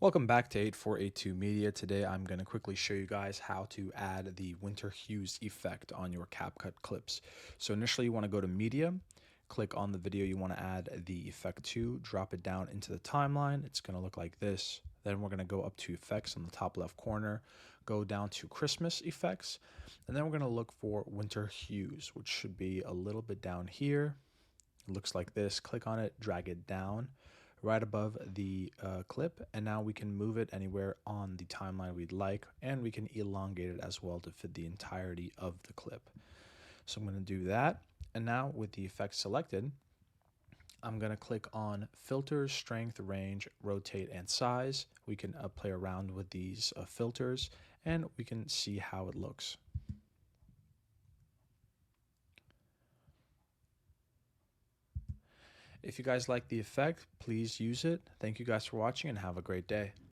Welcome back to 8482 Media. Today I'm going to quickly show you guys how to add the winter hues effect on your CapCut clips. So initially you want to go to Media, click on the video you want to add the effect to, drop it down into the timeline. It's going to look like this. Then we're going to go up to Effects on the top left corner, go down to Christmas Effects, and then we're going to look for Winter Hues, which should be a little bit down here. It looks like this. Click on it, drag it down right above the clip, and now we can move it anywhere on the timeline we'd like, and we can elongate it as well to fit the entirety of the clip. So I'm going to do that, and now with the effect selected, I'm going to click on Filters, Strength, Range, Rotate, and Size. We can play around with these filters, and we can see how it looks. If you guys like the effect, please use it. Thank you guys for watching and have a great day.